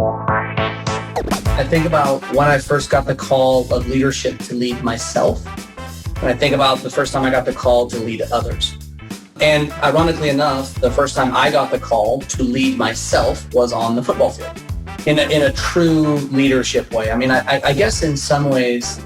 I think about when I first got the call of leadership to lead myself. And I think about the first time I got the call to lead others. And ironically enough, the first time I got the call to lead myself was on the football field in a true leadership way. I mean, I guess in some ways,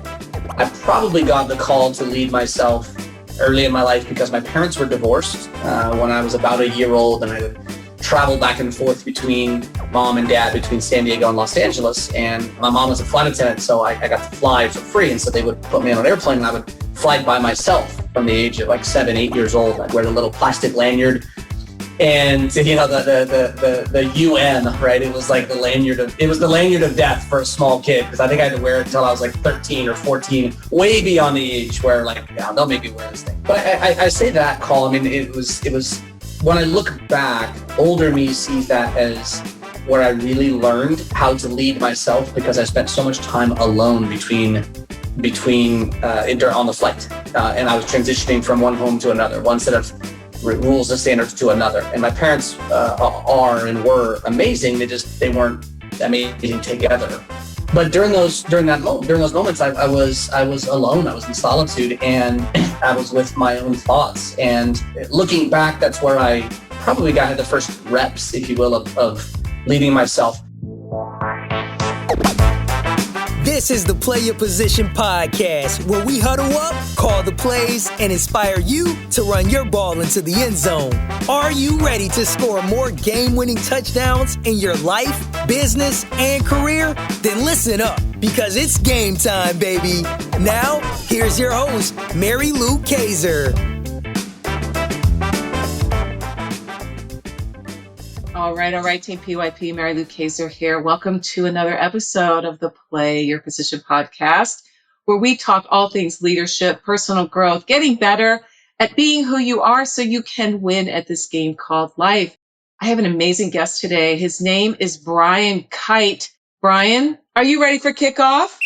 I probably got the call to lead myself early in my life because my parents were divorced when I was about a year old, and I would travel back and forth between mom and dad, between San Diego and Los Angeles. And my mom was a flight attendant, so I got to fly for free. And so they would put me on an airplane and I would fly by myself from the age of like 7, 8 years old. I'd wear the little plastic lanyard. And you know, the UN, right? It was like the lanyard of death for a small kid, because I think I had to wear it until I was like 13 or 14, way beyond the age where like, yeah, they'll make me wear this thing. But I say that call, I mean, it was when I look back, older me sees that as where I really learned how to lead myself, because I spent so much time alone between on the flight, and I was transitioning from one home to another, one set of rules and standards to another. And my parents are and were amazing. They weren't amazing together. But during those moments, I was alone. I was in solitude, and I was with my own thoughts. And looking back, that's where I probably got the first reps, if you will, of leading myself. This is the Play Your Position podcast, where we huddle up, call the plays, and inspire you to run your ball into the end zone. Are you ready to score more game-winning touchdowns in your life, business, and career? Then listen up, because it's game time, baby. Now, here's your host, Mary Lou Kaiser. All right, Team PYP, Mary Lou Kaiser here. Welcome to another episode of the Play Your Position podcast, where we talk all things leadership, personal growth, getting better at being who you are so you can win at this game called life. I have an amazing guest today. His name is Brian Kight. Brian, are you ready for kickoff?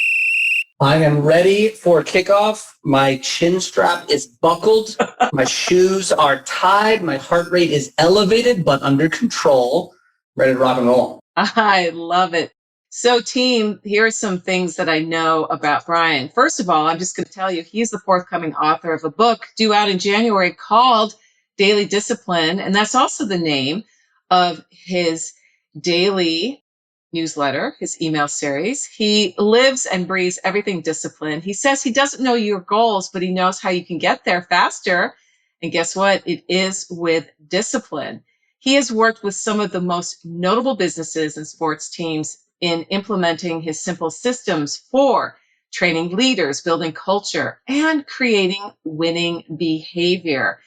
I am ready for kickoff. My chin strap is buckled. My shoes are tied. My heart rate is elevated, but under control. Ready to rock and roll. I love it. So team, here are some things that I know about Brian. First of all, I'm just going to tell you, he's the forthcoming author of a book due out in January called Daily Discipline. And that's also the name of his daily newsletter, his email series. He lives and breathes everything discipline. He says he doesn't know your goals, but he knows how you can get there faster. And guess what? It is with discipline. He has worked with some of the most notable businesses and sports teams in implementing his simple systems for training leaders, building culture, and creating winning behavior.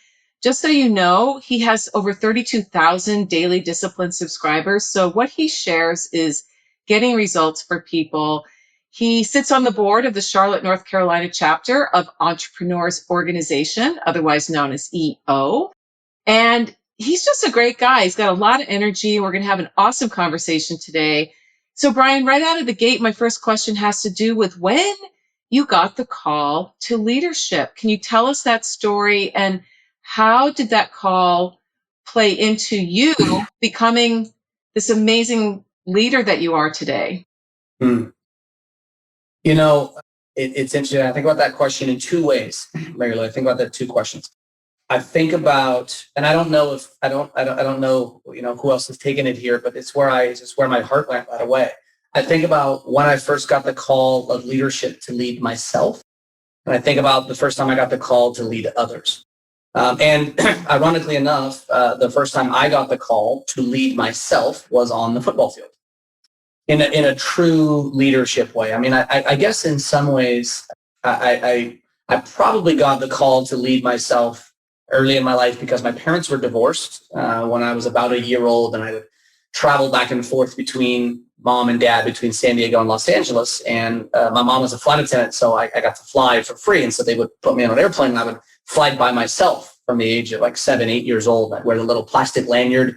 Just so you know, he has over 32,000 daily discipline subscribers. So what he shares is getting results for people. He sits on the board of the Charlotte, North Carolina chapter of Entrepreneurs Organization, otherwise known as EO. And he's just a great guy. He's got a lot of energy. We're going to have an awesome conversation today. So Brian, right out of the gate, my first question has to do with when you got the call to leadership. Can you tell us that story, and how did that call play into you becoming this amazing leader that you are today? You know, it's interesting. I think about that question in two ways, Mary Lou. I think about that two questions. I think about, and I don't know if I don't know, you know, who else has taken it here, but it's where my heart went right away. I think about when I first got the call of leadership to lead myself, and I think about the first time I got the call to lead others. And ironically enough, the first time I got the call to lead myself was on the football field in a true leadership way. I mean, I guess in some ways, I probably got the call to lead myself early in my life because my parents were divorced when I was about a year old, and I would travel back and forth between mom and dad, between San Diego and Los Angeles. And my mom was a flight attendant, so I got to fly for free. And so they would put me on an airplane and I would fly by myself from the age of like 7, 8 years old. I'd wear the little plastic lanyard.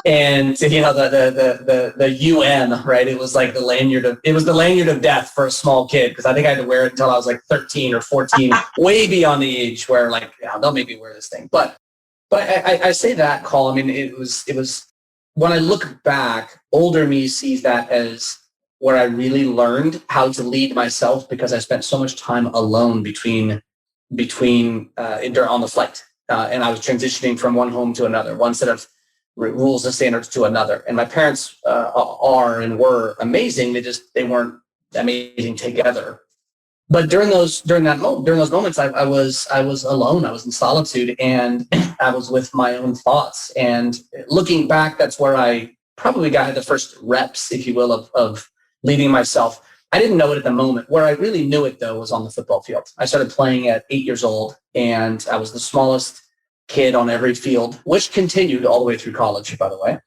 And you know, the UN, right? It was like the lanyard of death for a small kid, because I think I had to wear it until I was like 13 or 14, way beyond the age where like, yeah, they'll make me wear this thing. But I say that call, I mean, it was when I look back, older me sees that as where I really learned how to lead myself, because I spent so much time alone on the flight. And I was transitioning from one home to another, one set of rules and standards to another. And my parents are and were amazing. They weren't amazing together. But during those moments, I was alone. I was in solitude, and I was with my own thoughts. And looking back, that's where I probably got the first reps, if you will, of leading myself. I didn't know it at the moment. Where I really knew it, though, was on the football field. I started playing at 8 years old, and I was the smallest kid on every field, which continued all the way through college, by the way.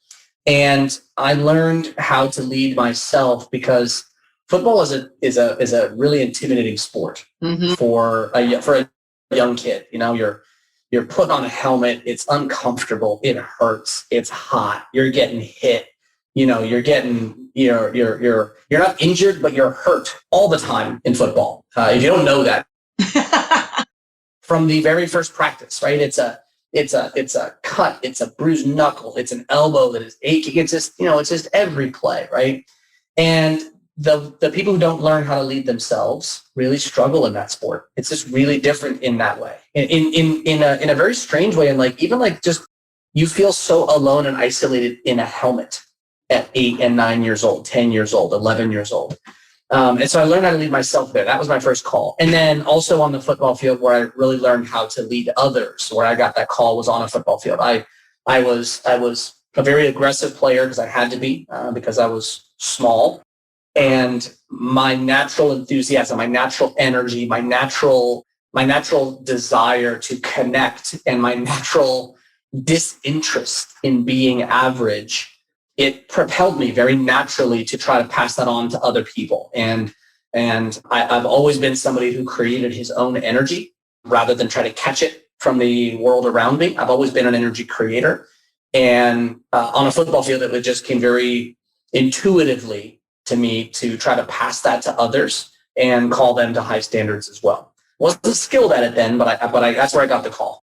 And I learned how to lead myself, because football is a really intimidating sport for a young kid. You know, you're put on a helmet. It's uncomfortable. It hurts. It's hot. You're getting hit. You know, you're not injured, but you're hurt all the time in football. If you don't know that, from the very first practice, right? It's a cut. It's a bruised knuckle. It's an elbow that is aching. It's just every play, right? And the people who don't learn how to lead themselves really struggle in that sport. It's just really different in that way, in a very strange way. And just you feel so alone and isolated in a helmet at 8 and 9 years old, 10 years old, 11 years old. And so I learned how to lead myself there. That was my first call. And then also on the football field, where I really learned how to lead others, where I got that call was on a football field. I was a very aggressive player, because I had to be, because I was small. And my natural enthusiasm, my natural energy, my natural desire to connect, and my natural disinterest in being average, it propelled me very naturally to try to pass that on to other people. And I've always been somebody who created his own energy rather than try to catch it from the world around me. I've always been an energy creator. And on a football field, it just came very intuitively to me to try to pass that to others and call them to high standards as well. Wasn't skilled at it then, but that's where I got the call.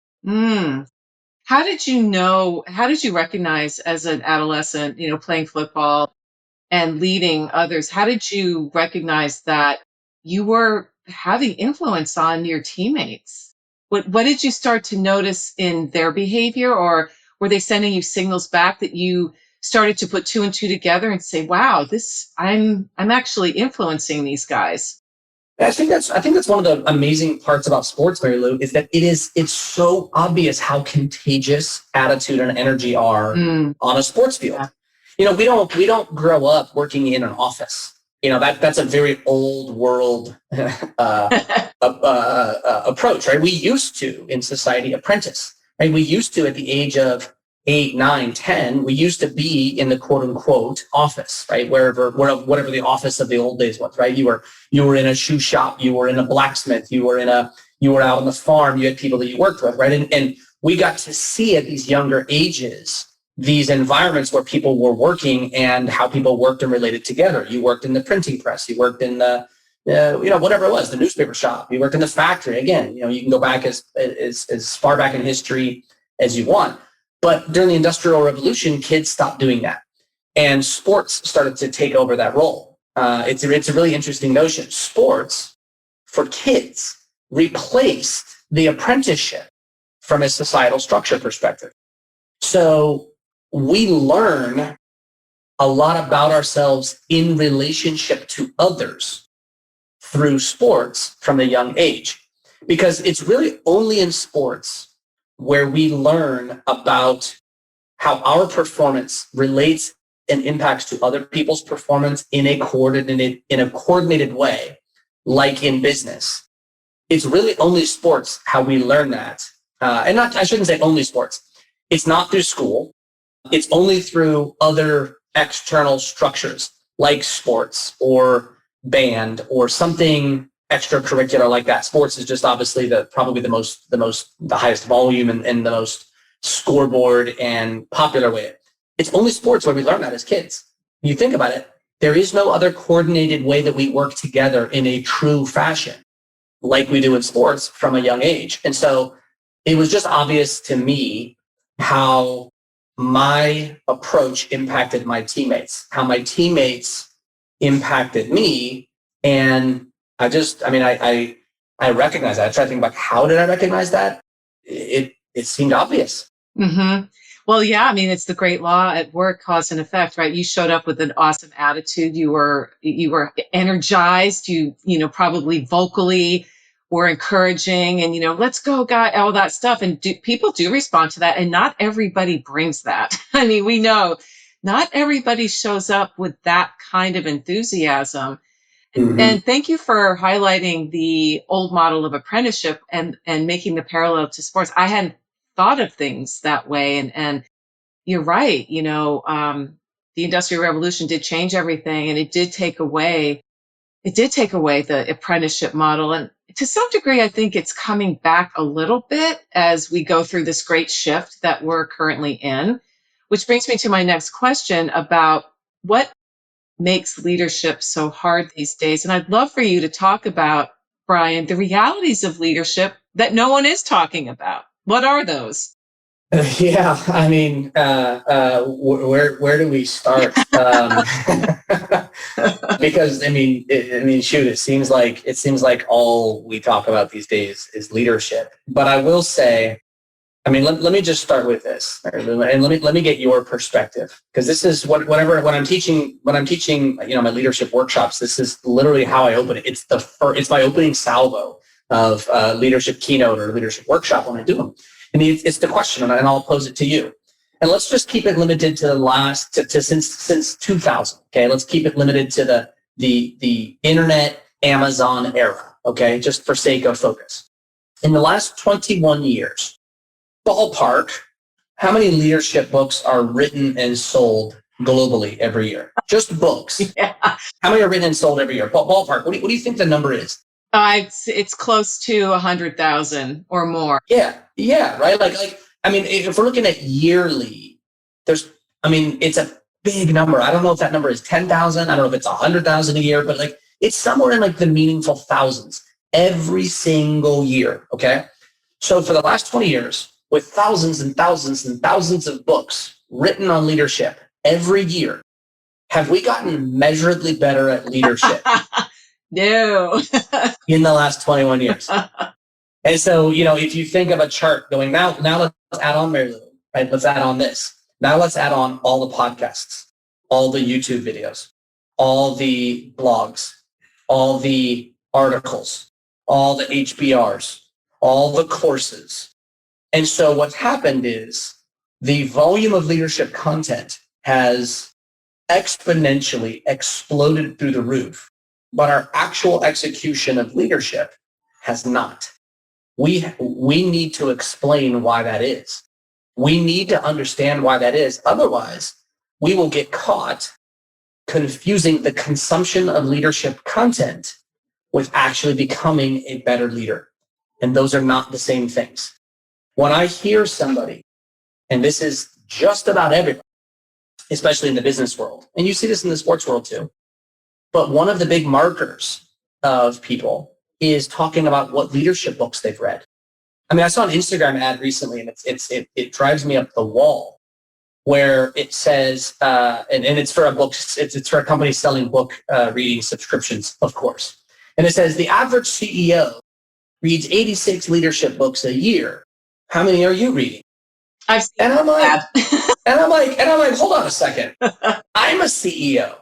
How did you recognize as an adolescent, playing football and leading others, how did you recognize that you were having influence on your teammates? What did you start to notice in their behavior, or were they sending you signals back that you started to put two and two together and say, wow, I'm actually influencing these guys? I think that's one of the amazing parts about sports, Mary Lou, is that it's so obvious how contagious attitude and energy are on a sports field. Yeah. We don't grow up working in an office. That's a very old world approach, right? We used to, in society, apprentice, right? We used to, at the age of 8, 9, 10, we used to be in the quote unquote office, right? Whatever the office of the old days was, right? You were in a shoe shop, you were in a blacksmith, you were out on the farm, you had people that you worked with, right? And we got to see at these younger ages these environments where people were working and how people worked and related together. You worked in the printing press, you worked in the whatever it was, the newspaper shop, you worked in the factory. Again, you can go back as far back in history as you want. But during the Industrial Revolution, kids stopped doing that. And sports started to take over that role. It's a really interesting notion. Sports, for kids, replaced the apprenticeship from a societal structure perspective. So we learn a lot about ourselves in relationship to others through sports from a young age. Because it's really only in sports where we learn about how our performance relates and impacts to other people's performance in a coordinated way, like in business. It's really only sports how we learn that. I shouldn't say only sports. It's not through school. It's only through other external structures like sports or band or something extracurricular like that. Sports is just obviously probably the highest volume and the most scoreboard and popular way. It's only sports where we learn that as kids. When you think about it, there is no other coordinated way that we work together in a true fashion like we do in sports from a young age. And so it was just obvious to me how my approach impacted my teammates, how my teammates impacted me. And I recognize that. I try to think about how did I recognize that? It seemed obvious. Mm-hmm. Well, yeah, I mean, it's the great law at work, cause and effect, right? You showed up with an awesome attitude. You were energized. You probably vocally were encouraging and, let's go, guy, all that stuff. And people do respond to that. And not everybody brings that. I mean, we know not everybody shows up with that kind of enthusiasm. Mm-hmm. And thank you for highlighting the old model of apprenticeship and making the parallel to sports. I hadn't thought of things that way. And you're right. The Industrial Revolution did change everything, and it did take away the apprenticeship model. And to some degree, I think it's coming back a little bit as we go through this great shift that we're currently in, which brings me to my next question about what makes leadership so hard these days. And I'd love for you to talk about, Brian, the realities of leadership that no one is talking about. What are those? Yeah, I mean, where do we start? Because shoot, it seems like all we talk about these days is leadership. But I will say, let me just start with this, and let me get your perspective, because this is when I'm teaching, my leadership workshops. This is literally how I open it. It's my opening salvo of leadership keynote or leadership workshop when I do them. And it's the question, and I'll pose it to you. And let's just keep it limited to since 2000. Okay, let's keep it limited to the internet, Amazon era. Okay, just for sake of focus. In the last 21 years, ballpark, how many leadership books are written and sold globally every year? Just books. Yeah. How many are written and sold every year? Ballpark. What do you think the number is? It's close to 100,000 or more. Yeah, right. If we're looking at yearly, it's a big number. I don't know if that number is 10,000. I don't know if it's 100,000 a year, but it's somewhere in the meaningful thousands every single year. Okay, so for the last 20 years, with thousands and thousands and thousands of books written on leadership every year, have we gotten measurably better at leadership? No. In the last 21 years. And so, if you think of a chart going now let's add on Mary Lou, right? Let's add on this. Now let's add on all the podcasts, all the YouTube videos, all the blogs, all the articles, all the HBRs, all the courses. And so what's happened is the volume of leadership content has exponentially exploded through the roof, but our actual execution of leadership has not. We need to explain why that is. We need to understand why that is. Otherwise, we will get caught confusing the consumption of leadership content with actually becoming a better leader. And those are not the same things. When I hear somebody, and this is just about everybody, especially in the business world, and you see this in the sports world too, but one of the big markers of people is talking about what leadership books they've read. I saw an Instagram ad recently, and it drives me up the wall, where it says, and it's for a book, it's for a company selling book reading subscriptions, of course. And it says the average CEO reads 86 leadership books a year. How many are you reading? I've seen and I'm that. and I'm like, hold on a second. I'm a CEO.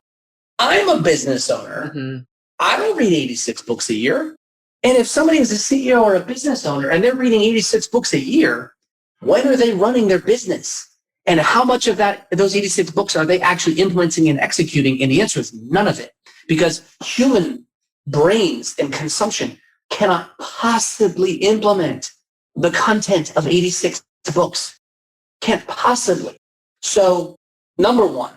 I'm a business owner. Mm-hmm. I don't read 86 books a year. And if somebody is a CEO or a business owner and they're reading 86 books a year, when are they running their business? And how much of those 86 books are they actually implementing and executing? And the answer is none of it, because human brains and consumption cannot possibly implement the content of 86 books. Can't possibly. So, number one,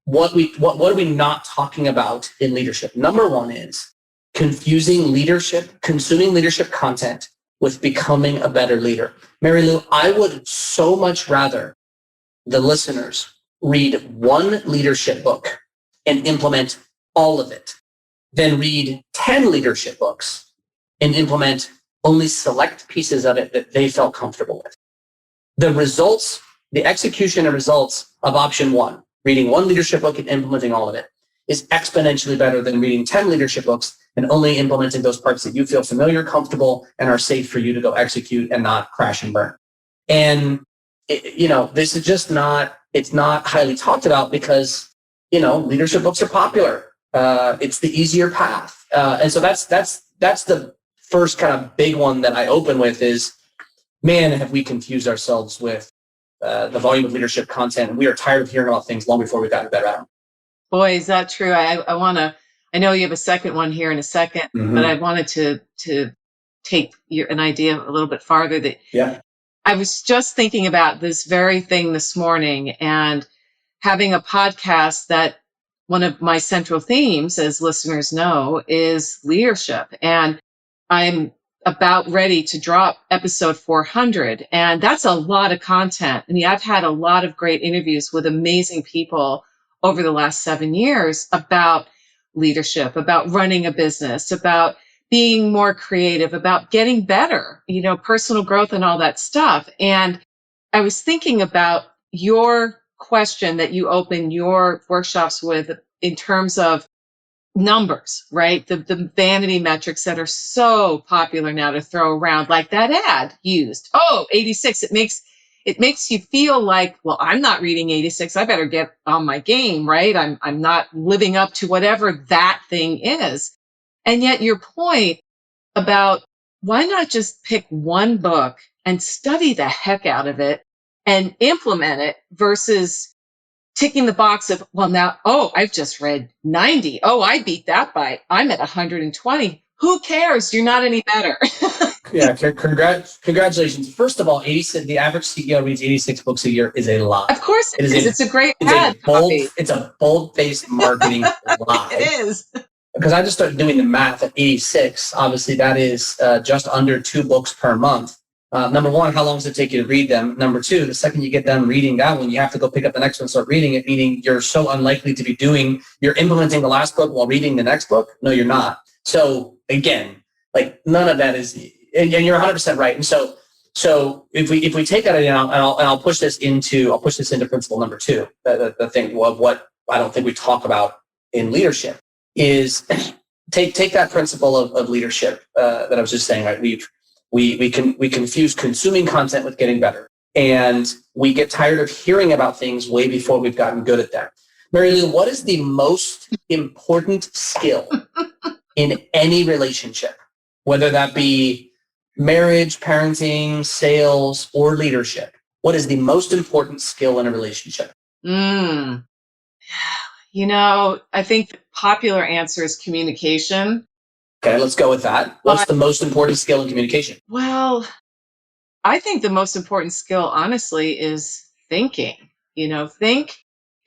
what are we not talking about in leadership? Number one is confusing leadership, consuming leadership content with becoming a better leader. Mary Lou, I would so much rather the listeners read one leadership book and implement all of it than read 10 leadership books and implement only select pieces of it that they felt comfortable with. The results the execution and results of option one, reading one leadership book and implementing all of it, is exponentially better than reading 10 leadership books and only implementing those parts that you feel familiar, comfortable, and are safe for you to go execute and not crash and burn. And, this is just it's not highly talked about because, leadership books are popular. It's the easier path. And so that's the first kind of big one that I open with is, man, have we confused ourselves with the volume of leadership content. And we are tired of hearing about things long before we've gotten better at them. Boy, is that true. I know you have a second one here in a second, but I wanted to take an idea a little bit farther. I was just thinking about this very thing this morning and having a podcast that one of my central themes, as listeners know, is leadership. And I'm about ready to drop episode 400. And that's a lot of content. I mean, I've had a lot of great interviews with amazing people over the last 7 years about leadership, about running a business, about being more creative, about getting better, personal growth and all that stuff. And I was thinking about your question that you open your workshops with in terms of numbers, right? The vanity metrics that are so popular now to throw around, like that ad used. 86. It makes you feel like, well, I'm not reading 86. I better get on my game, right? I'm not living up to whatever that thing is. And yet your point about why not just pick one book and study the heck out of it and implement it versus ticking the box of, well, now, I've just read 90. I beat that I'm at 120. Who cares? You're not any better. Yeah, congratulations. First of all, 86. The average CEO reads 86 books a year is a lie. Of course it is. It's a great ad copy. It's a bold-faced marketing lie. It is. Because I just started doing the math at 86. Obviously, that is just under 2 books per month. Number one, how long does it take you to read them? Number two, the second you get done reading that one, you have to go pick up the next one and start reading it, meaning you're so unlikely to be you're implementing the last book while reading the next book. No, you're not. So again, like none of that is, and you're 100% right. And so if we take that, and I'll push this into principle number two, the thing of what I don't think we talk about in leadership is take that principle of leadership that I was just saying, right? We confuse consuming content with getting better. And we get tired of hearing about things way before we've gotten good at them. Mary Lou, what is the most important skill in any relationship, whether that be marriage, parenting, sales, or leadership? What is the most important skill in a relationship? I think the popular answer is communication. Okay, let's go with that. What's the most important skill in communication? Well, I think the most important skill, honestly, is thinking.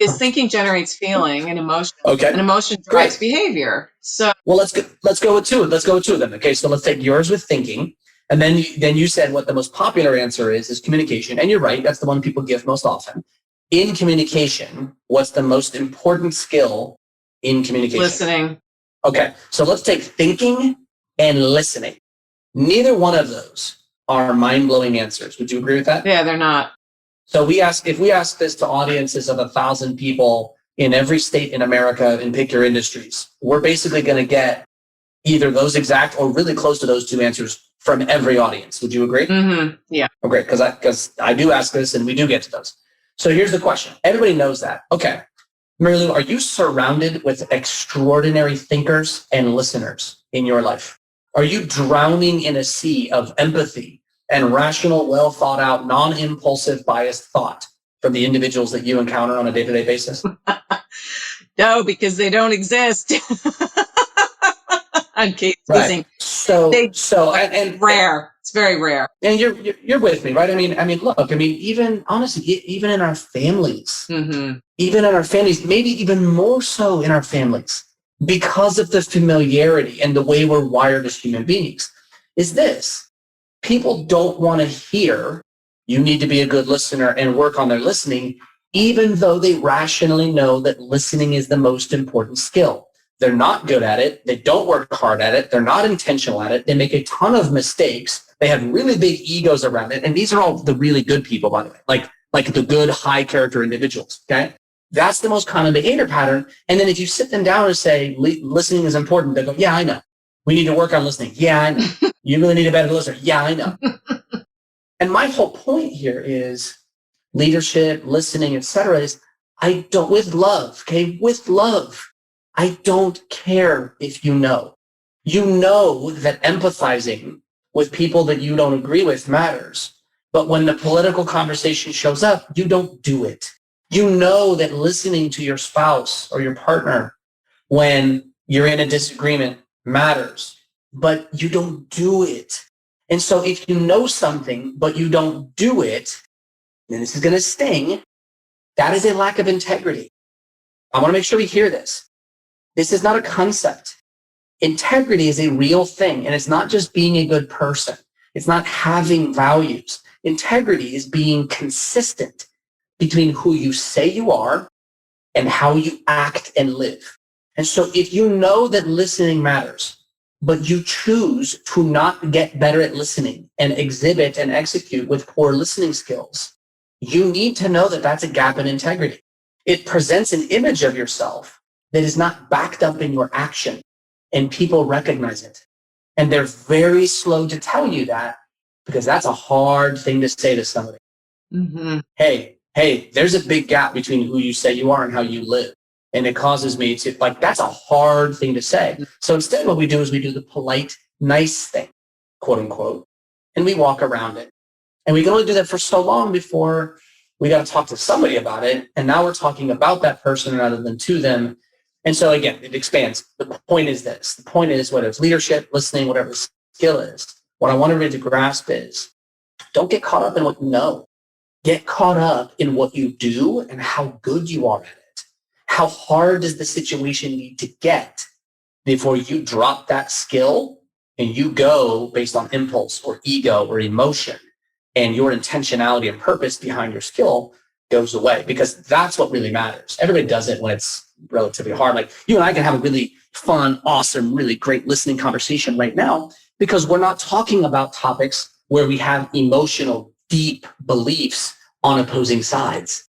Thinking generates feeling and emotion. Okay. And emotion drives behavior. So, well, let's go with two. Let's go with two of them. Okay, so let's take yours with thinking, and then you said what the most popular answer is communication, and you're right. That's the one people give most often. In communication, what's the most important skill in communication? Listening. Okay, so let's take thinking and listening. Neither one of those are mind-blowing answers. Would you agree with that? Yeah, they're not. So if we ask this to audiences of 1,000 people in every state in America and pick your industries, we're basically going to get either those exact or really close to those two answers from every audience. Would you agree? Mm-hmm. Yeah. Okay, because I do ask this and we do get to those. So here's the question. Everybody knows that. Okay. Mary Lou, are you surrounded with extraordinary thinkers and listeners in your life? Are you drowning in a sea of empathy and rational, well thought out, non-impulsive, biased thought from the individuals that you encounter on a day-to-day basis? No, because they don't exist. I'm teasing. Right. And rare. It's very rare. And you're with me, right? I mean, look, even honestly, even in our families, maybe even more so in our families, because of the familiarity and the way we're wired as human beings, is this: people don't want to hear you need to be a good listener and work on their listening, even though they rationally know that listening is the most important skill. They're not good at it. They don't work hard at it. They're not intentional at it. They make a ton of mistakes. They have really big egos around it. And these are all the really good people, by the way. Like like the good high character individuals. Okay. That's the most common behavior pattern. And then if you sit them down and say, listening is important, they go, yeah, I know. We need to work on listening. Yeah, I know. You really need a better listener. Yeah, I know. And my whole point here is leadership, listening, etc. is I don't, with love, okay, with love, I don't care if you know. You know that empathizing with people that you don't agree with matters. But when the political conversation shows up, you don't do it. You know that listening to your spouse or your partner when you're in a disagreement matters, but you don't do it. And so if you know something, but you don't do it, and this is going to sting, that is a lack of integrity. I want to make sure we hear this. This is not a concept. Integrity is a real thing, and it's not just being a good person. It's not having values. Integrity is being consistent between who you say you are and how you act and live. And so if you know that listening matters, but you choose to not get better at listening and exhibit and execute with poor listening skills, you need to know that that's a gap in integrity. It presents an image of yourself that is not backed up in your action, and people recognize it. And they're very slow to tell you that because that's a hard thing to say to somebody. Mm-hmm. Hey, there's a big gap between who you say you are and how you live. And it causes me to, that's a hard thing to say. So instead, what we do is we do the polite, nice thing, quote unquote, and we walk around it. And we can only do that for so long before we got to talk to somebody about it. And now we're talking about that person rather than to them. And so again, it expands. The point is this. The point is, whether it's leadership, listening, whatever the skill is, what I want everybody to grasp is don't get caught up in what you know. Get caught up in what you do and how good you are at it. How hard does the situation need to get before you drop that skill and you go based on impulse or ego or emotion, and your intentionality and purpose behind your skill goes away, because that's what really matters. Everybody does it when it's relatively hard. Like you and I can have a really fun, awesome, really great listening conversation right now because we're not talking about topics where we have emotional, deep beliefs on opposing sides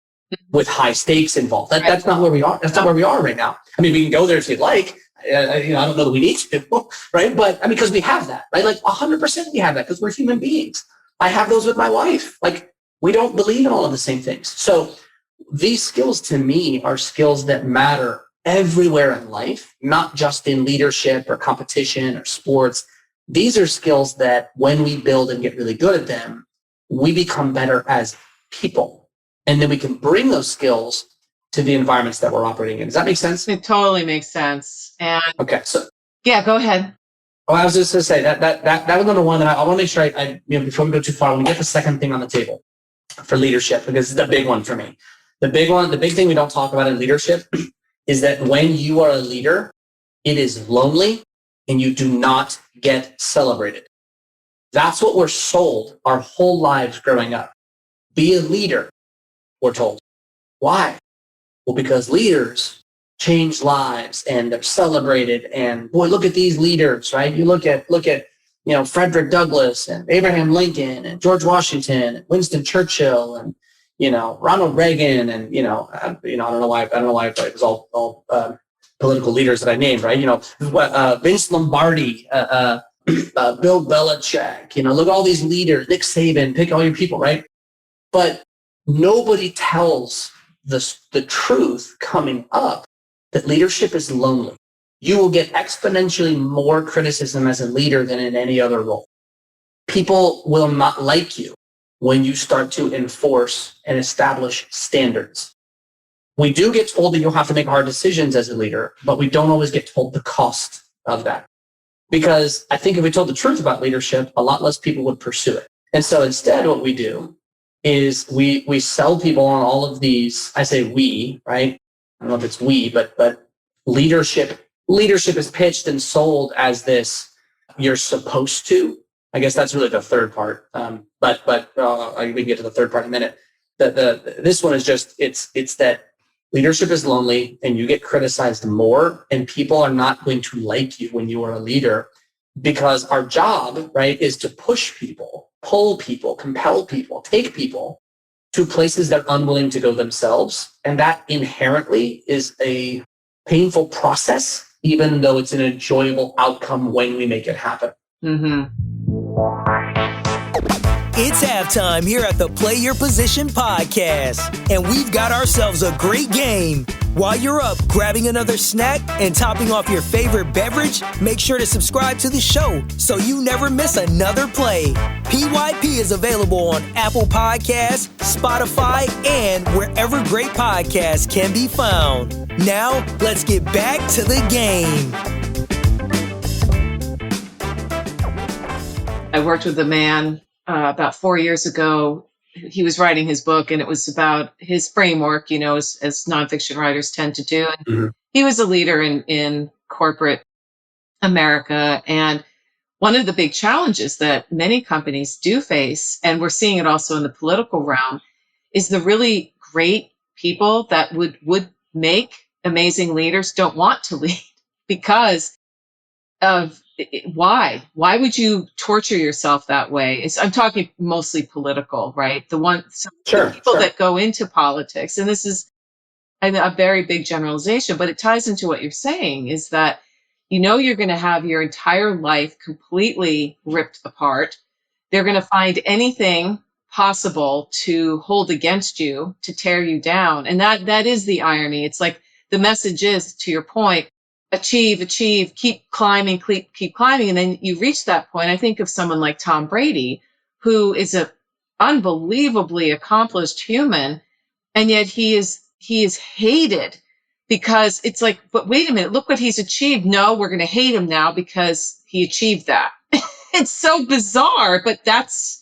with high stakes involved. That's not where we are. That's not where we are right now. I mean, we can go there if you'd like. I don't know that we need to, right? But I mean, because we have that, right? Like 100% we have that because we're human beings. I have those with my wife. Like we don't believe in all of the same things. So these skills to me are skills that matter everywhere in life, not just in leadership or competition or sports. These are skills that when we build and get really good at them, we become better as people. And then we can bring those skills to the environments that we're operating in. Does that make sense? It totally makes sense. And okay, so yeah, go ahead. Oh, I was just going to say that was number one. That I want to make sure I before we go too far, I want to get the second thing on the table for leadership, because it's the big one for me. The big thing we don't talk about in leadership is that when you are a leader, it is lonely and you do not get celebrated. That's what we're sold our whole lives growing up. Be a leader, we're told. Why? Well, because leaders change lives and they're celebrated. And boy, look at these leaders, right? You look at Frederick Douglass and Abraham Lincoln and George Washington and Winston Churchill and Ronald Reagan and I don't know why it was all political leaders that I named, right? Vince Lombardi, Bill Belichick, look at all these leaders, Nick Saban, pick all your people, right? But nobody tells the truth coming up that leadership is lonely. You will get exponentially more criticism as a leader than in any other role. People will not like you when you start to enforce and establish standards. We do get told that you'll have to make hard decisions as a leader, but we don't always get told the cost of that. Because I think if we told the truth about leadership, a lot less people would pursue it. And so instead what we do is we sell people on all of these, I say we, right? I don't know if it's we, but leadership is pitched and sold as this, you're supposed to. I guess that's really the third part. But we can get to the third part in a minute. This one is just, it's that leadership is lonely and you get criticized more, and people are not going to like you when you are a leader, because our job, right, is to push people, pull people, compel people, take people to places they're unwilling to go themselves. And that inherently is a painful process, even though it's an enjoyable outcome when we make it happen. Mm-hmm. It's halftime here at the Play Your Position podcast, and we've got ourselves a great game. While you're up grabbing another snack and topping off your favorite beverage, make sure to subscribe to the show so you never miss another play. PYP is available on Apple Podcasts, Spotify, and wherever great podcasts can be found. Now, let's get back to the game. I worked with a man about 4 years ago. He was writing his book, and it was about his framework, as nonfiction writers tend to do. And Mm-hmm. he was a leader in corporate America. And one of the big challenges that many companies do face, and we're seeing it also in the political realm, is the really great people that would make amazing leaders don't want to lead because of why would you torture yourself that way? I'm talking mostly political, right? The people that go into politics, and this is a very big generalization, but it ties into what you're saying, is that you're going to have your entire life completely ripped apart. They're going to find anything possible to hold against you, to tear you down. And that is the irony. It's like the message is, to your point, achieve, keep climbing. And then you reach that point. I think of someone like Tom Brady, who is an unbelievably accomplished human. And yet he is hated because it's like, but wait a minute, look what he's achieved. No, we're going to hate him now because he achieved that. It's so bizarre, but that's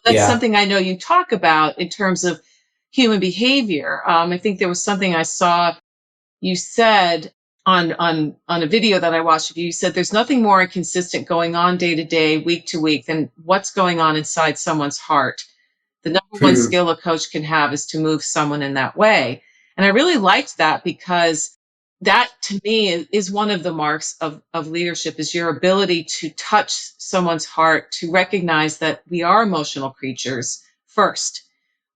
something I know you talk about in terms of human behavior. I think there was something I saw you said on a video that I watched of you. You said there's nothing more inconsistent going on day to day, week to week, than what's going on inside someone's heart. The number one skill a coach can have is to move someone in that way. And I really liked that, because that to me is one of the marks of leadership, is your ability to touch someone's heart, to recognize that we are emotional creatures first.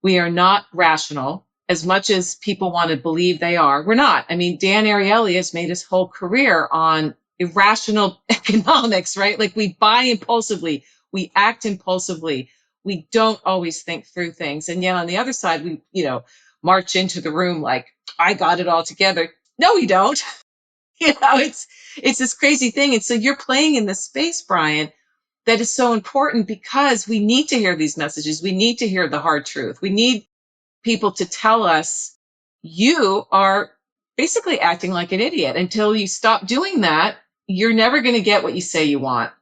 We are not rational. As much as people want to believe they are, we're not. I mean, Dan Ariely has made his whole career on irrational economics, right? Like, we buy impulsively, we act impulsively, we don't always think through things. And yet on the other side, we, march into the room like, I got it all together. No, we don't. It's this crazy thing. And so you're playing in this space, Brian, that is so important, because we need to hear these messages. We need to hear the hard truth. We need people to tell us, you are basically acting like an idiot. Until you stop doing that, you're never going to get what you say you want.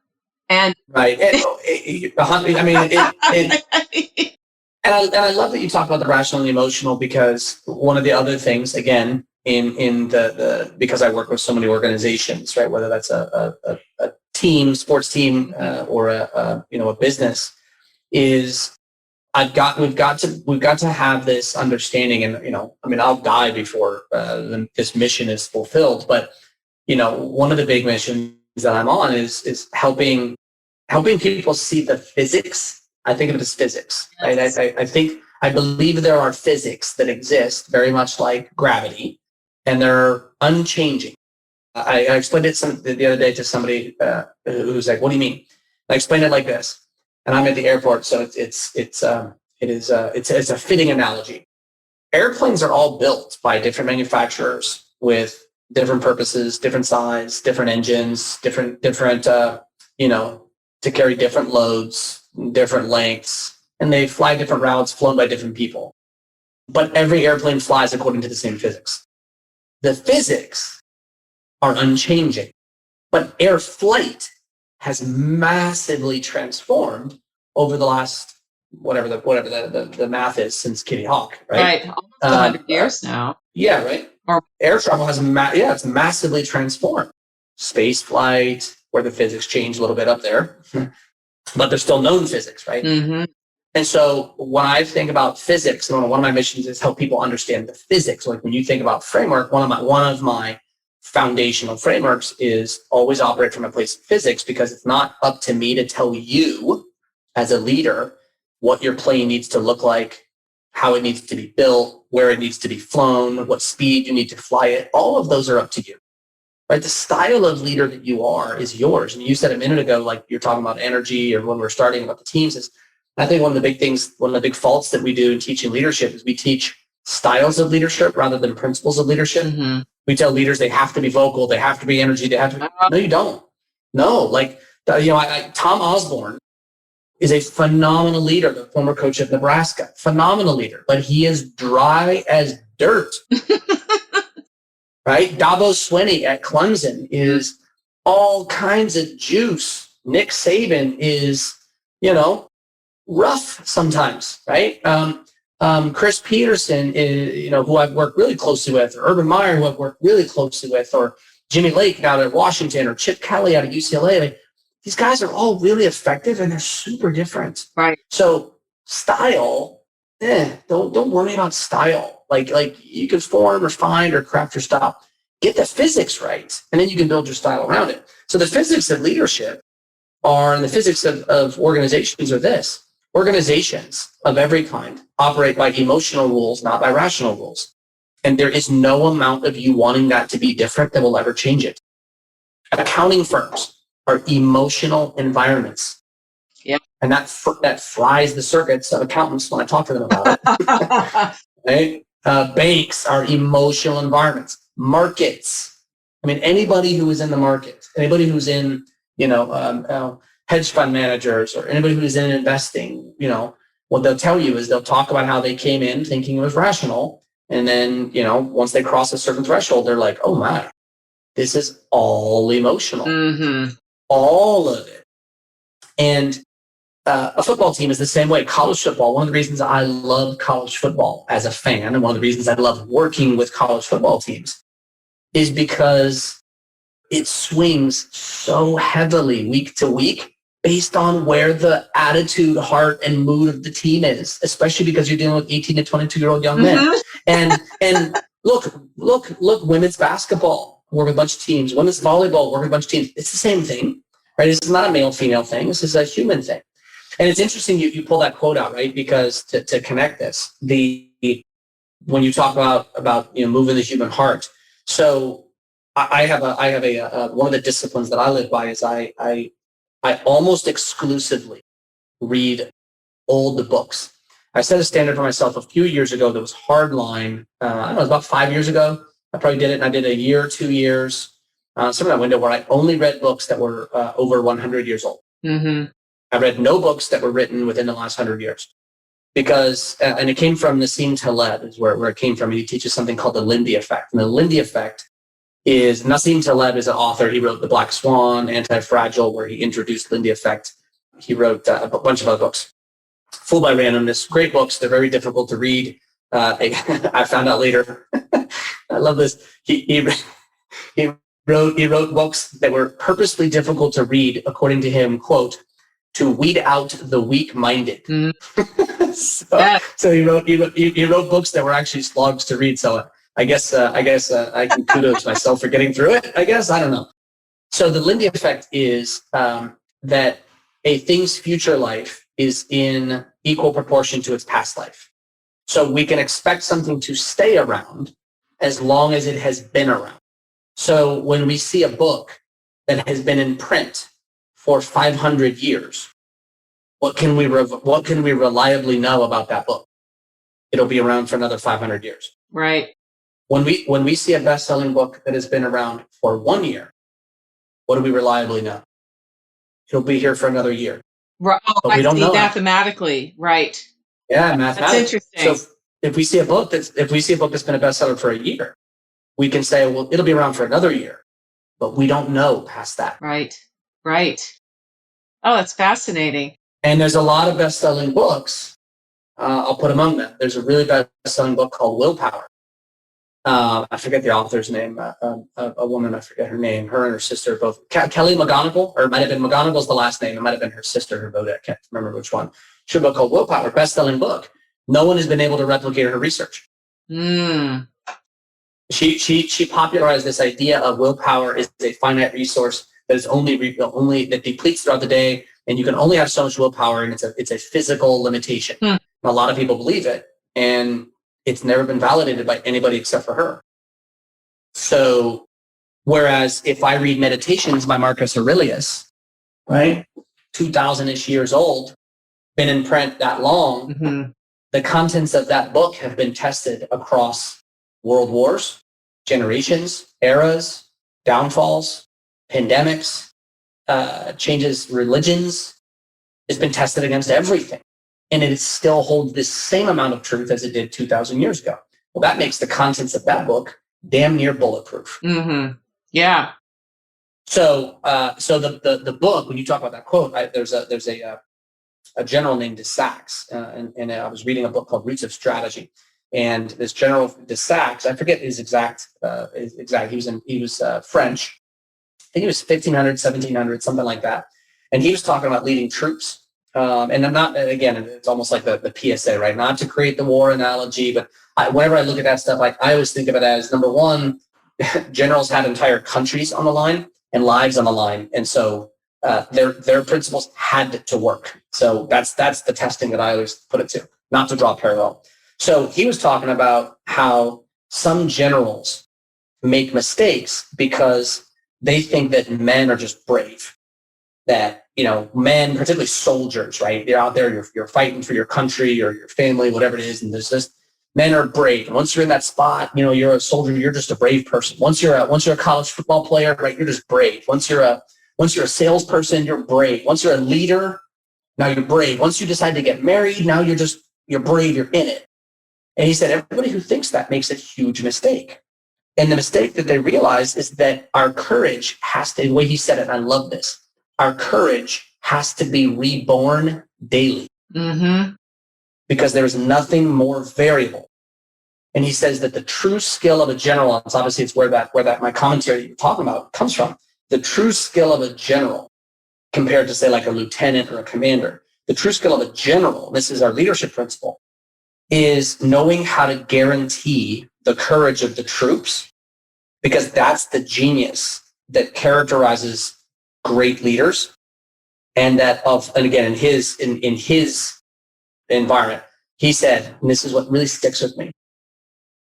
And right. I mean, and I love that you talk about the rational and the emotional, because one of the other things, again, in the because I work with so many organizations, right, whether that's a team, sports team, or a business, is we've got to have this understanding. And I'll die before this mission is fulfilled. But one of the big missions that I'm on is helping people see the physics. I think of it as physics. Yes. Right? I believe there are physics that exist very much like gravity, and they're unchanging. I explained it the other day to somebody who's like, "What do you mean?" I explained it like this, and I'm at the airport, so it's a fitting analogy. Airplanes are all built by different manufacturers with different purposes, different size, different engines, different to carry different loads, different lengths, and they fly different routes flown by different people. But every airplane flies according to the same physics. The physics are unchanging, but air flight has massively transformed over the last whatever the math is since Kitty Hawk, right? Right, almost 100 years now. Yeah, right. Air travel has it's massively transformed. Space flight, where the physics change a little bit up there, but they're still known physics, right? Mm-hmm. And so when I think about physics, one of my missions is help people understand the physics. Like when you think about framework, one of my foundational frameworks is always operate from a place of physics, because it's not up to me to tell you as a leader what your plane needs to look like, how it needs to be built, where it needs to be flown, what speed you need to fly it. All of those are up to you, right? The style of leader that you are is yours. And you said a minute ago, like you're talking about energy, or when we're starting about the teams, is I think one of the big faults that we do in teaching leadership is we teach styles of leadership rather than principles of leadership. Mm-hmm. We tell leaders they have to be vocal, they have to be energy, they have to be, no, you don't. No, like, Tom Osborne is a phenomenal leader, the former coach of Nebraska, phenomenal leader, but he is dry as dirt, right? Dabo Swinney at Clemson is all kinds of juice. Nick Saban is, rough sometimes, right? Chris Peterson is, who I've worked really closely with, or Urban Meyer, who I've worked really closely with, or Jimmy Lake out at Washington, or Chip Kelly out at UCLA. Like, these guys are all really effective and they're super different. Right. So style, don't worry about style. Like you can form or find or craft your style. Get the physics right, and then you can build your style around it. So the physics of leadership and the physics of organizations are this. Organizations of every kind operate by emotional rules, not by rational rules. And there is no amount of you wanting that to be different that will ever change it. Accounting firms are emotional environments. Yeah. And that fries the circuits of accountants when I talk to them about it. Right? Banks are emotional environments. Markets. I mean, anybody who is in the market, anybody who's in, hedge fund managers, or anybody who's in investing, what they'll tell you is they'll talk about how they came in thinking it was rational. And then, once they cross a certain threshold, they're like, oh my, this is all emotional. Mm-hmm. All of it. And a football team is the same way. College football, one of the reasons I love college football as a fan, and one of the reasons I love working with college football teams, is because it swings so heavily week to week based on where the attitude, heart, and mood of the team is, especially because you're dealing with 18 to 22-year-old young men. Mm-hmm. And look, women's basketball, work with a bunch of teams. Women's volleyball, work with a bunch of teams. It's the same thing, right? This is not a male-female thing. This is a human thing. And it's interesting you pull that quote out, right? Because to connect this, when you talk about moving the human heart. So I have a one of the disciplines that I live by is I almost exclusively read old books. I set a standard for myself a few years ago that was hardline. I don't know, it was about 5 years ago. I probably did it, and I did a year, 2 years, some of that window where I only read books that were over 100 years old. Mm-hmm. I read no books that were written within the last 100 years. Because, and it came from Nassim Taleb, is where it came from. He teaches something called the Lindy Effect. And the Lindy Effect is, Nassim Taleb is an author. He wrote The Black Swan, Anti-Fragile, where he introduced Lindy Effect. He wrote a bunch of other books. Fooled by Randomness, great books. They're very difficult to read. I found out later. I love this. He wrote books that were purposely difficult to read, according to him, quote, to weed out the weak-minded. Mm-hmm. So he wrote books that were actually slogs to read. So I guess I can kudos myself for getting through it. I guess, I don't know. So the Lindy Effect is that a thing's future life is in equal proportion to its past life. So we can expect something to stay around as long as it has been around. So when we see a book that has been in print for 500 years, what can we reliably know about that book? It'll be around for another 500 years. Right. When we see a best-selling book that has been around for 1 year, what do we reliably know? It'll be here for another year. Right. Oh, but we don't know mathematically. Right. Yeah, mathematically. That's interesting. So if we see a book that's been a bestseller for a year, we can say, well, it'll be around for another year, but we don't know past that. Right. Right. Oh, that's fascinating. And there's a lot of best-selling books. I'll put among them. There's a really best-selling book called Willpower. I forget the author's name. A woman, I forget her name. Her and her sister both. Kelly McGonigal, or it might have been McGonigal's the last name. It might have been her sister who wrote it. I can't remember which one. She wrote a book called Willpower, best-selling book. No one has been able to replicate her research. Mm. She popularized this idea of willpower is a finite resource that is only that depletes throughout the day, and you can only have so much willpower, and it's a physical limitation. A lot of people believe it, and it's never been validated by anybody except for her. So, whereas if I read Meditations by Marcus Aurelius, right, 2,000-ish years old, been in print that long, the contents of that book have been tested across world wars, generations, eras, downfalls, pandemics, changes, religions. It's been tested against everything. And it still holds the same amount of truth as it did 2,000 years ago. Well, that makes the contents of that book damn near bulletproof. Yeah. So, the book, when you talk about that quote, there's a general named de Saxe, and I was reading a book called Roots of Strategy, and this general de Saxe, I forget his exact. He was French. I think he was 1500, 1700, something like that, and he was talking about leading troops. And I'm not, again, it's almost like the PSA, right? Not to create the war analogy, but whenever I look at that stuff, like I always think of it as, number one, generals had entire countries on the line and lives on the line, and so their principles had to work. So that's the testing that I always put it to, not to draw a parallel. So he was talking about how some generals make mistakes because they think that men are just brave. That, men, particularly soldiers, right? They're out there, you're fighting for your country or your family, whatever it is. And there's this, men are brave. And once you're in that spot, you're a soldier, you're just a brave person. Once you're a college football player, right? You're just brave. Once you're a salesperson, you're brave. Once you're a leader, now you're brave. Once you decide to get married, now you're brave, you're in it. And he said, everybody who thinks that makes a huge mistake. And the mistake that they realize is that our courage has to, the way he said it, and I love this, our courage has to be reborn daily. Because there's nothing more variable. And he says that the true skill of a general, obviously it's where that my commentary that you're talking about comes from. The true skill of a general compared to, say, like a lieutenant or a commander, the true skill of a general, this is our leadership principle, is knowing how to guarantee the courage of the troops, because that's the genius that characterizes great leaders. And again, in his environment, he said, and this is what really sticks with me,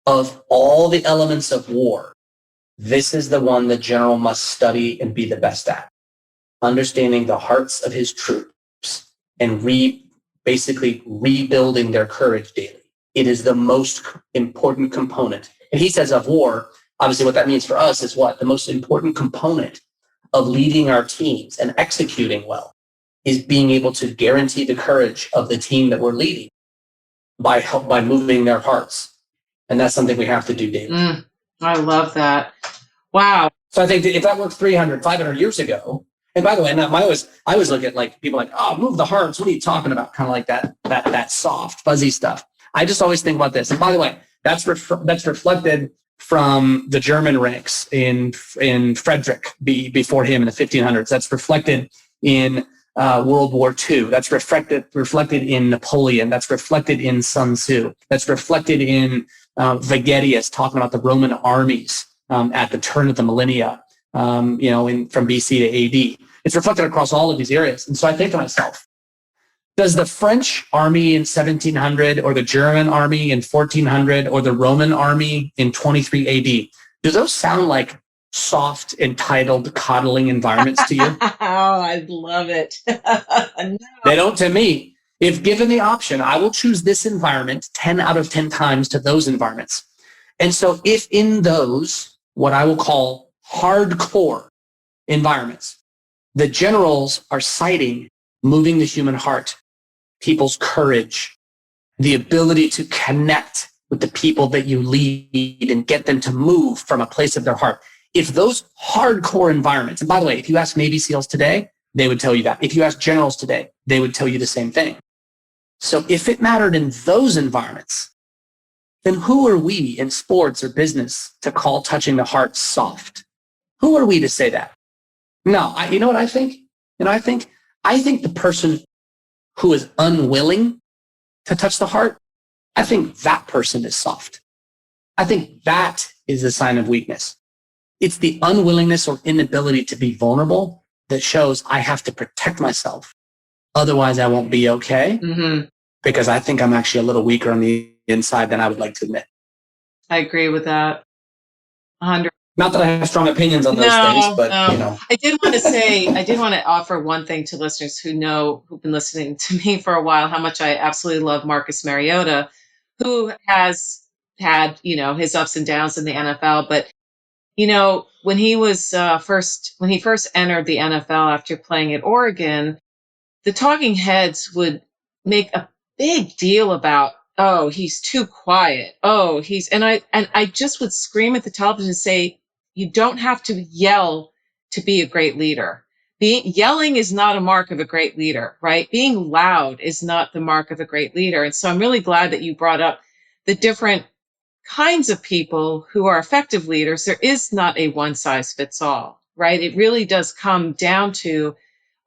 of all the elements of war, this is the one the general must study and be the best at. Understanding the hearts of his troops and basically rebuilding their courage daily. It is the most important component. And he says of war, obviously what that means for us is what? The most important component of leading our teams and executing well is being able to guarantee the courage of the team that we're leading by moving their hearts. And that's something we have to do daily. I love that. Wow. So I think if that worked 300, 500 years ago, and by the way, I always look at like people like, oh, move the hearts. What are you talking about? Kind of like that soft, fuzzy stuff. I just always think about this. And by the way, that's reflected from the German ranks in Frederick before him in the 1500s. That's reflected in World War II. That's reflected in Napoleon. That's reflected in Sun Tzu. That's reflected in Vegetius talking about the Roman armies at the turn of the millennia, from BC to AD. It's reflected across all of these areas. And so I think to myself, does the French army in 1700 or the German army in 1400 or the Roman army in 23 AD, do those sound like soft, entitled, coddling environments to you? Oh, I love it. No. They don't to me. If given the option, I will choose this environment 10 out of 10 times to those environments. And so if in those, what I will call hardcore environments, the generals are citing moving the human heart, people's courage, the ability to connect with the people that you lead and get them to move from a place of their heart. If those hardcore environments, and by the way, if you ask Navy SEALs today, they would tell you that. If you ask generals today, they would tell you the same thing. So if it mattered in those environments, then who are we in sports or business to call touching the heart soft? Who are we to say that? No, you know what I think? I think the person who is unwilling to touch the heart, I think that person is soft. I think that is a sign of weakness. It's the unwillingness or inability to be vulnerable that shows I have to protect myself. Otherwise, I won't be okay because I think I'm actually a little weaker on the inside than I would like to admit. I agree with that. 100. Not that I have strong opinions on those things, but I did want to offer one thing to listeners who've been listening to me for a while, how much I absolutely love Marcus Mariota, who has had, his ups and downs in the NFL. But, when he was when he first entered the NFL after playing at Oregon, the talking heads would make a big deal about, oh, he's too quiet. Oh, and I just would scream at the television and say, you don't have to yell to be a great leader. Yelling is not a mark of a great leader, right? Being loud is not the mark of a great leader. And so I'm really glad that you brought up the different kinds of people who are effective leaders. There is not a one size fits all, right? It really does come down to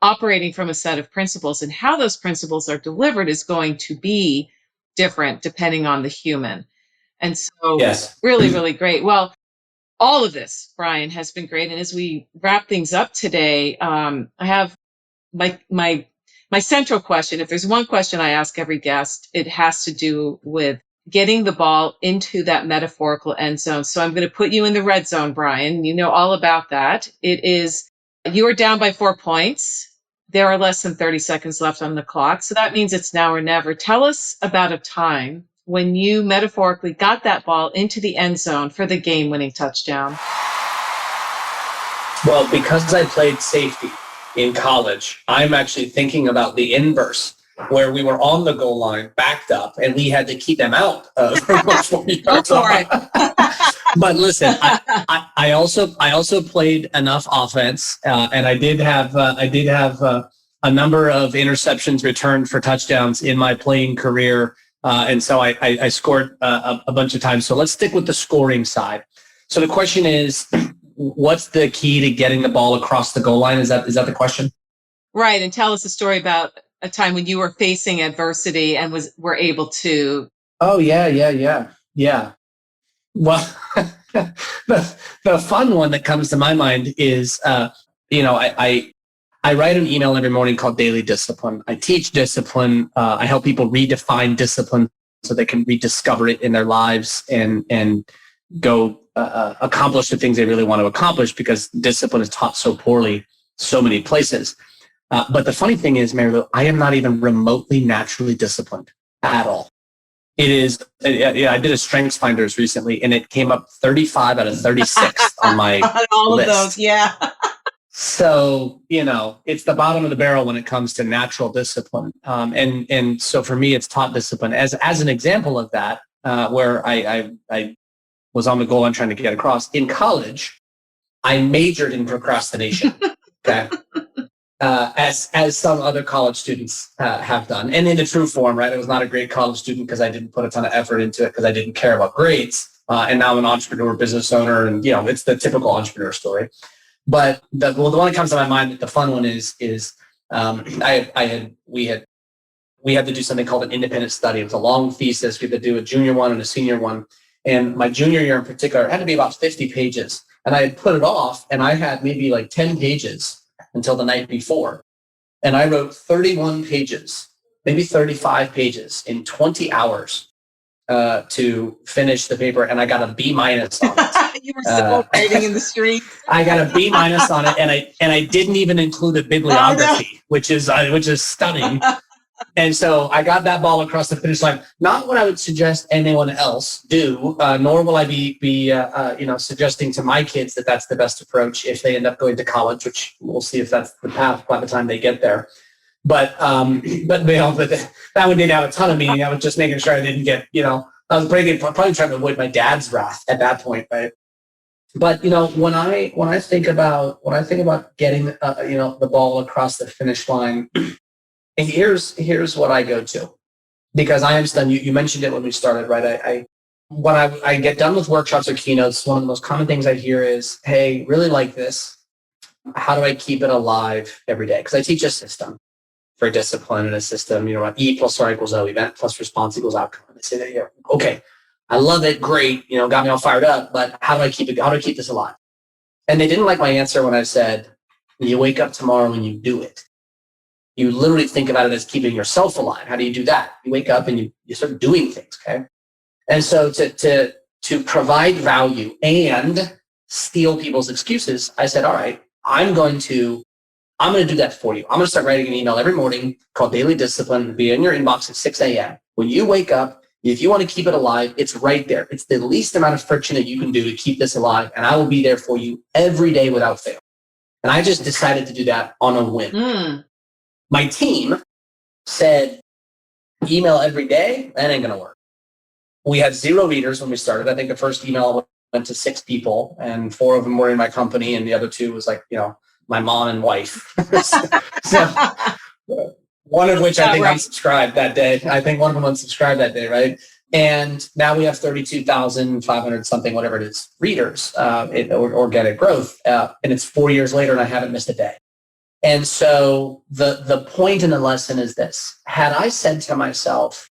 operating from a set of principles, and how those principles are delivered is going to be different depending on the human. And so yes, really, really great. Well, all of this, Brian, has been great. And as we wrap things up today, I have my central question. If there's one question I ask every guest, it has to do with getting the ball into that metaphorical end zone. So I'm going to put you in the red zone, Brian. You know all about that. You are down by 4 points. There are less than 30 seconds left on the clock. So that means it's now or never. Tell us about a time when you metaphorically got that ball into the end zone for the game-winning touchdown. Well, because I played safety in college, I'm actually thinking about the inverse, where we were on the goal line, backed up, and we had to keep them out for 40 yards. Go for it. But listen, I also played enough offense, and I did have a number of interceptions returned for touchdowns in my playing career. And so I scored a bunch of times. So let's stick with the scoring side. So the question is, what's the key to getting the ball across the goal line? Is that the question? Right. And tell us a story about a time when you were facing adversity and were able to. Oh, yeah. Well, the fun one that comes to my mind is, I write an email every morning called Daily Discipline. I teach discipline. I help people redefine discipline so they can rediscover it in their lives and go accomplish the things they really want to accomplish, because discipline is taught so poorly so many places. But the funny thing is, Mary Lou, I am not even remotely naturally disciplined at all. It is, I did a Strengths Finders recently, and it came up 35 out of 36 on my all list. Of those, yeah. So, it's the bottom of the barrel when it comes to natural discipline. And so for me, it's taught discipline. As an example of that, where I was on the goal line trying to get across, in college, I majored in procrastination. Okay. As some other college students have done. And in the true form, right? I was not a great college student because I didn't put a ton of effort into it because I didn't care about grades. And now I'm an entrepreneur, business owner, and, it's the typical entrepreneur story. But the one that comes to my mind, the fun one is we had to do something called an independent study. It was a long thesis. We had to do a junior one and a senior one. And my junior year in particular, it had to be about 50 pages. And I had put it off, and I had maybe like 10 pages until the night before. And I wrote 31 pages, maybe 35 pages in 20 hours to finish the paper. And I got a B- on it. You were celebrating in the street. I got a B- on it, and I didn't even include a bibliography, which is stunning. And so I got that ball across the finish line. Not what I would suggest anyone else do, nor will I be suggesting to my kids that that's the best approach if they end up going to college, which we'll see if that's the path by the time they get there. But that one didn't have a ton of meaning. I was just making sure I didn't get, I was probably trying to avoid my dad's wrath at that point, right? But when I think about getting the ball across the finish line. And here's what I go to, because I am stunned. You mentioned it when we started, right? When I get done with workshops or keynotes, one of the most common things I hear is, "Hey, really like this. How do I keep it alive every day?" Because I teach a system for discipline and a system, E plus R equals O, event plus response equals outcome. And I say that here. Okay, I love it. Great, got me all fired up. But how do I keep it? How do I keep this alive? And they didn't like my answer when I said, "You wake up tomorrow and you do it." You literally think about it as keeping yourself alive. How do you do that? You wake up and you start doing things, okay? And so to provide value and steal people's excuses, I said, all right, I'm going to do that for you. I'm going to start writing an email every morning called Daily Discipline. It'll be in your inbox at 6 a.m. When you wake up, if you want to keep it alive, it's right there. It's the least amount of friction that you can do to keep this alive. And I will be there for you every day without fail. And I just decided to do that on a whim. My team said, email every day, that ain't going to work. We had 0 readers when we started. I think the first email went to 6 people, and 4 of them were in my company, and the other 2 was like, my mom and wife. so one of which I think unsubscribed that day. I think one of them unsubscribed that day, right? And now we have 32,500 something, whatever it is, readers, organic growth. And it's 4 years later and I haven't missed a day. And so the point in the lesson is this. Had I said to myself,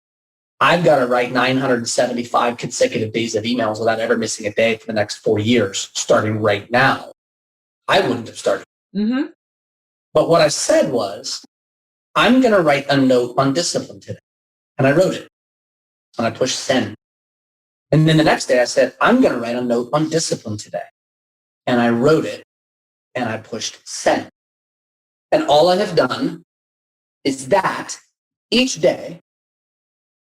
I've got to write 975 consecutive days of emails without ever missing a day for the next 4 years, starting right now, I wouldn't have started. But what I said was, I'm going to write a note on discipline today. And I wrote it. And I pushed send. And then the next day I said, I'm going to write a note on discipline today. And I wrote it and I pushed send. And all I have done is that each day,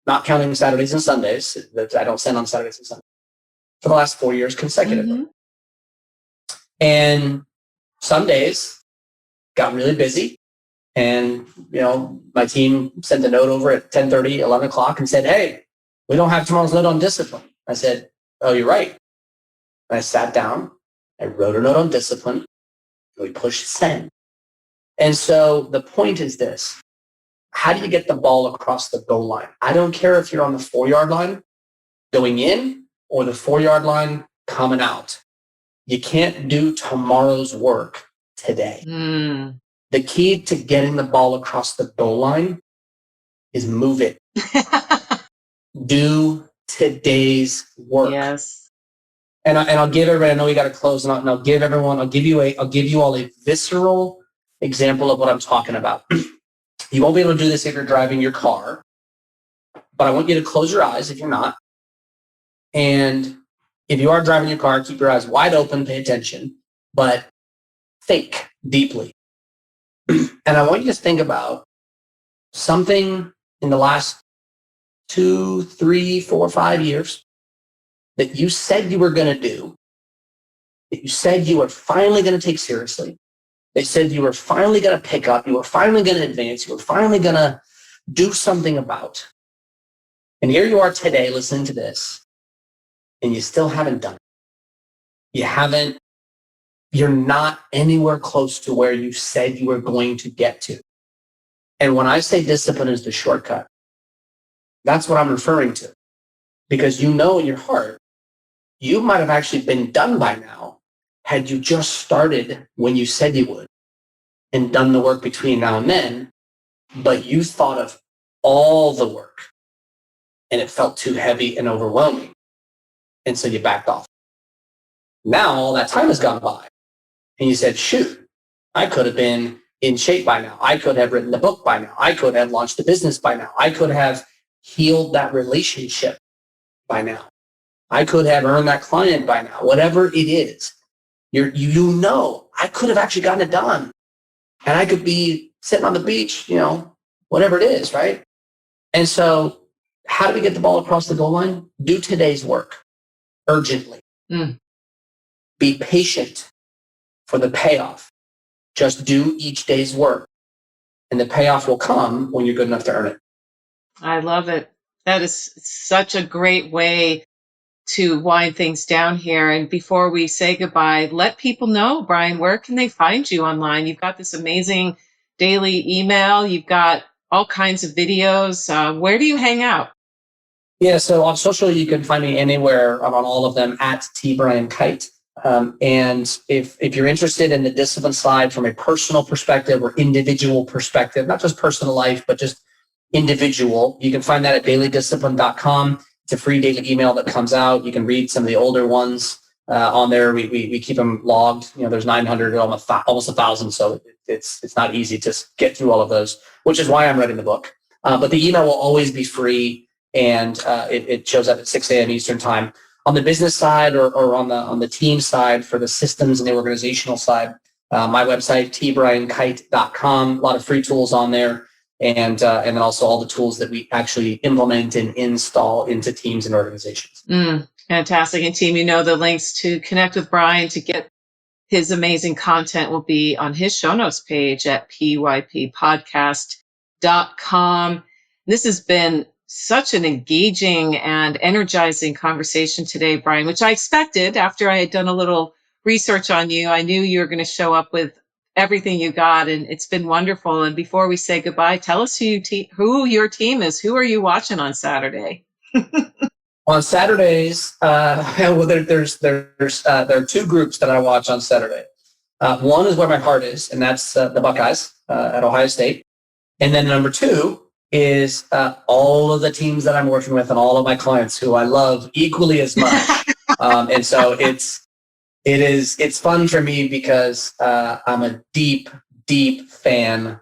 not counting Saturdays and Sundays, that I don't send on Saturdays and Sundays, for the last 4 years consecutively. And some days got really busy. And, my team sent a note over at 10:30, 11 o'clock and said, hey, we don't have tomorrow's note on discipline. I said, oh, you're right. And I sat down, I wrote a note on discipline, and we pushed send. And so the point is this. How do you get the ball across the goal line? I don't care if you're on the 4-yard line going in or the 4-yard line coming out. You can't do tomorrow's work today. The key to getting the ball across the goal line is move it. Do today's work. Yes. And I'll give everybody, I know we got to close, and I'll give you all a visceral example of what I'm talking about. You won't be able to do this if you're driving your car, but I want you to close your eyes if you're not. And if you are driving your car, keep your eyes wide open, pay attention, but think deeply. And I want you to think about something in the last 2, 3, 4, 5 years that you said you were going to do, that you said you were finally going to take seriously. They said you were finally going to pick up, you were finally going to advance, you were finally going to do something about. And here you are today listening to this, and you still haven't done it. You're not anywhere close to where you said you were going to get to. And when I say discipline is the shortcut, that's what I'm referring to. Because in your heart, you might have actually been done by now had you just started when you said you would and done the work between now and then, but you thought of all the work and it felt too heavy and overwhelming. And so you backed off. Now all that time has gone by and you said, shoot, I could have been in shape by now. I could have written the book by now. I could have launched a business by now. I could have healed that relationship by now. I could have earned that client by now. Whatever it is, I could have actually gotten it done. And I could be sitting on the beach, whatever it is, right? And so how do we get the ball across the goal line? Do today's work urgently. Be patient for the payoff. Just do each day's work. And the payoff will come when you're good enough to earn it. I love it. That is such a great way to wind things down here. And before we say goodbye, let people know, Brian, where can they find you online? You've got this amazing daily email. You've got all kinds of videos. Where do you hang out? Yeah, so on social, you can find me anywhere. I'm on all of them at @TBrianKight. And if you're interested in the discipline side from a personal perspective or individual perspective, not just personal life, but just individual, you can find that at dailydiscipline.com. It's a free daily email that comes out. You can read some of the older ones on there. We keep them logged. There's 900, almost 1,000. So it's not easy to get through all of those, which is why I'm writing the book. But the email will always be free. and it shows up at 6 a.m. Eastern time. On the business side or on the team side, for the systems and the organizational side, my website, tbriankite.com, a lot of free tools on there, and then also all the tools that we actually implement and install into teams and organizations. Fantastic. And team, the links to connect with Brian, to get his amazing content, will be on his show notes page at pyppodcast.com. This has been such an engaging and energizing conversation today, Brian, which I expected after I had done a little research on you. I knew you were going to show up with everything you got, and it's been wonderful. And before we say goodbye, tell us who your team is. Who are you watching on Saturday? On Saturdays, well, there are two groups that I watch on Saturday. One is where my heart is, and that's the Buckeyes at Ohio State. And then number two is all of the teams that I'm working with and all of my clients who I love equally as much. And so it's fun for me because I'm a deep, deep fan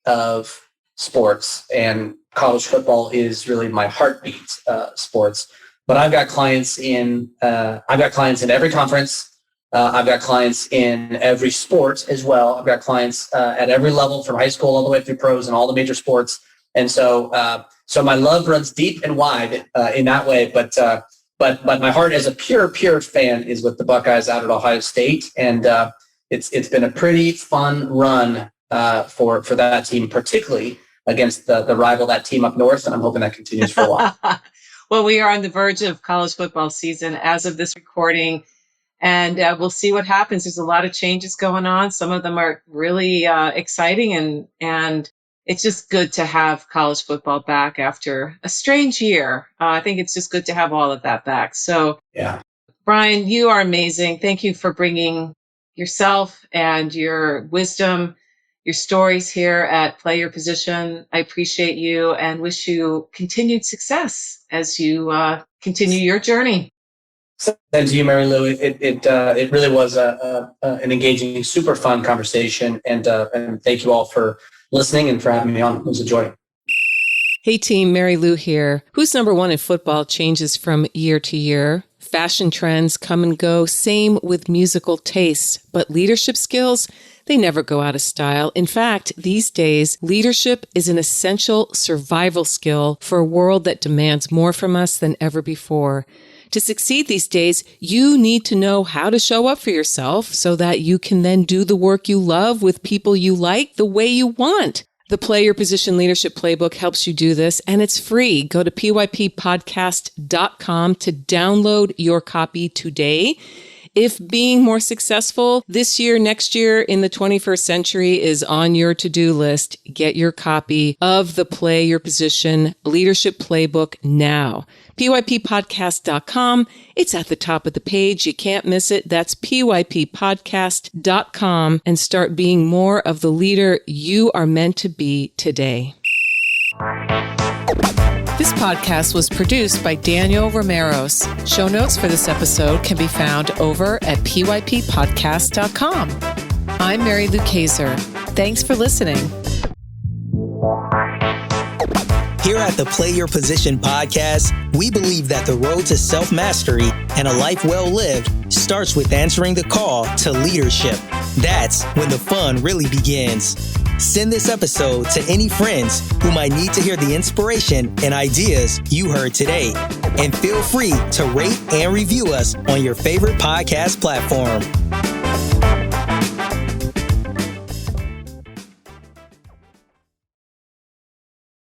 of sports, and college football is really my heartbeat sports. But I've got clients in every conference. I've got clients in every sport as well. I've got clients at every level, from high school all the way through pros and all the major sports. And so my love runs deep and wide in that way. But my heart as a pure fan is with the Buckeyes out at Ohio State, and it's been a pretty fun run for that team, particularly against the rival, that team up north, and I'm hoping that continues for a while. Well, we are on the verge of college football season as of this recording, and we'll see what happens. There's a lot of changes going on. Some of them are really exciting, and it's just good to have college football back after a strange year. I think it's just good to have all of that back. So, yeah, Brian, you are amazing. Thank you for bringing yourself and your wisdom, your stories here at Play Your Position. I appreciate you and wish you continued success as you continue your journey. Thank you, Mary Lou. It really was an engaging, super fun conversation, and thank you all for listening and for having me on. It was a joy. Hey team, Mary Lou here. Who's number one in football changes from year to year. Fashion trends come and go, same with musical tastes, but leadership skills, they never go out of style. In fact, these days, leadership is an essential survival skill for a world that demands more from us than ever before. To succeed these days, you need to know how to show up for yourself so that you can then do the work you love with people you like the way you want. The Play Your Position Leadership Playbook helps you do this, and it's free. Go to pyppodcast.com to download your copy today. If being more successful this year, next year, in the 21st century is on your to-do list, get your copy of the Play Your Position Leadership Playbook now. pyppodcast.com. It's at the top of the page. You can't miss it. That's pyppodcast.com, and start being more of the leader you are meant to be today. This podcast was produced by Daniel Romeros. Show notes for this episode can be found over at pyppodcast.com. I'm Mary Lou Kaiser. Thanks for listening. Here at the Play Your Position podcast, we believe that the road to self-mastery and a life well lived starts with answering the call to leadership. That's when the fun really begins. Send this episode to any friends who might need to hear the inspiration and ideas you heard today. And feel free to rate and review us on your favorite podcast platform.